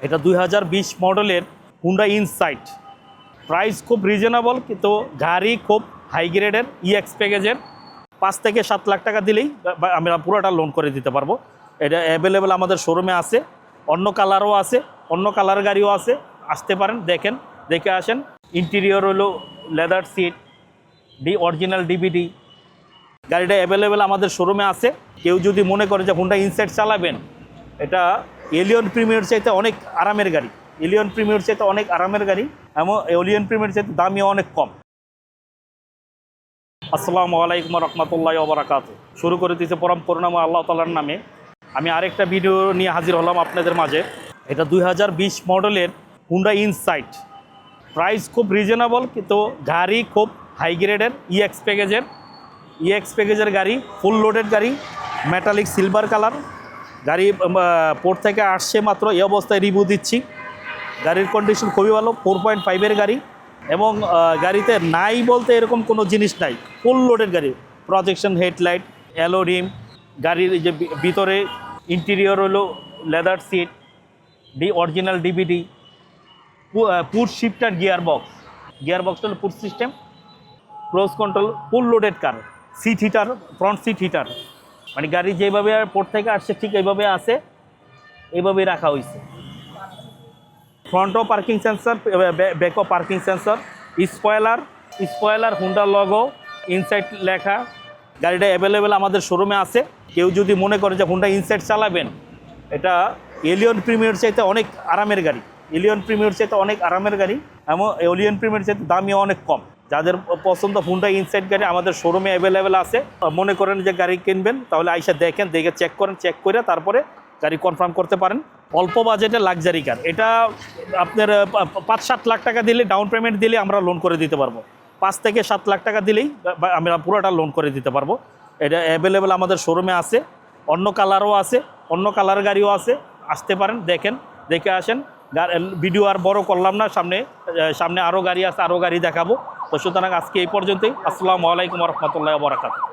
এটা 2020 মডেলের Honda insight. Price খুব রিজনেবল, কিন্তু গাড়ি খুব হাই গ্রেডের ইএক্স প্যাকেজের। 5 থেকে 7 লাখ টাকা দিলেই আমরা পুরোটা লোন করে দিতে পারবো। এটা অ্যাভেলেবেল আমাদের শোরুমে আছে, অন্য কালারও আছে, অন্য কালার গাড়িও আছে। আসতে পারেন, দেখেন, দেখে আসেন। ইন্টেরিয়র হলো লেদার সিট, অরিজিনাল ডিভিডি। গাড়িটা অ্যাভেলেবেল আমাদের শোরুমে আছে। কেউ যদি মনে করে যে হুন্ডা ইনসাইট চালাবেন, এটা এলিয়ন প্রিমিয়ার চাইতে অনেক আরামের গাড়ি। এলিয়ন প্রিমিয়ার চাইতে অনেক আরামের গাড়ি, এবং এলিয়ন প্রিমিয়ার চাইতে দামিও অনেক কম। আসসালামু আলাইকুম রহমতুল্লাহি ওয়া বারাকাতুহু। শুরু করে দিয়েছে পরম করুণাময় আল্লাহ তাআলার নামে। আমি আরেকটা ভিডিও নিয়ে হাজির হলাম আপনাদের মাঝে। এটা 2020 মডেলের হুন্ডা ইনসাইট। প্রাইস খুব রিজনেবল, কিন্তু গাড়ি খুব হাই গ্রেডের ইএক্স প্যাকেজের গাড়ি, ফুল লোডেড গাড়ি, মেটালিক সিলভার কালার গাড়ি। পোর্ট থেকে আসছে মাত্র, এই অবস্থায় রিভিউ দিচ্ছি। গাড়ির কন্ডিশন খুবই ভালো, 4.5-এর গাড়ি, এবং গাড়িতে নাই বলতে এরকম কোনো জিনিস নাই। ফুল লোডেড গাড়ি, প্রজেকশন হেডলাইট, অ্যালো রিম, গাড়ির যে ভিতরে ইন্টেরিয়র হলো leather seat, original DVD, push shifter গিয়ারবক্সটা হলো push system, cruise control, full loaded car, seat heater, front seat heater. মানে গাড়ি যেভাবে পোর্ট থেকে আসছে ঠিক এইভাবে আছে, এইভাবেই রাখা হয়েছে। ফ্রন্টও পার্কিং সেন্সর, ব্যাকও parking sensor, spoiler Honda logo, Insight লেখা। গাড়িটা অ্যাভেলেবেল আমাদের শোরুমে আছে। কেউ যদি মনে করে যে হুন্ডা ইনসাইট চালাবেন, এটা এলিয়ন প্রিমিয়ার চাইতে অনেক আরামের গাড়ি। এবং এলিয়ন প্রিমিয়ার চাইতে দামিও অনেক কম। যাদের পছন্দ হুন্ডা ইনসাইট গাড়ি আমাদের শোরুমে অ্যাভেলেবেল আছে। মনে করেন যে গাড়ি কিনবেন, তাহলে আইসা দেখেন, দেখে চেক করে তারপরে গাড়ি কনফার্ম করতে পারেন। অল্প বাজেটে লাক্সারি কার, এটা আপনার 5-7 লাখ টাকা দিলে, ডাউন পেমেন্ট দিলে আমরা লোন করে দিতে পারবো। 5 থেকে 7 লাখ টাকা দিলেই আমরা পুরোটা লোন করে দিতে পারবো। এটা অ্যাভেলেবেল আমাদের শোরুমে আছে, অন্য কালারও আছে, অন্য কালার গাড়িও আছে। আসতে পারেন, দেখেন, দেখে আসেন। ভিডিও আর বড় করলাম না, সামনে আরও গাড়ি আছে, আরও গাড়ি দেখাবো। তো সুতরাং আজকে এই পর্যন্তই। আসসালামু আলাইকুম রহমতুল্লাহি ওয়া বারাকাতুহু।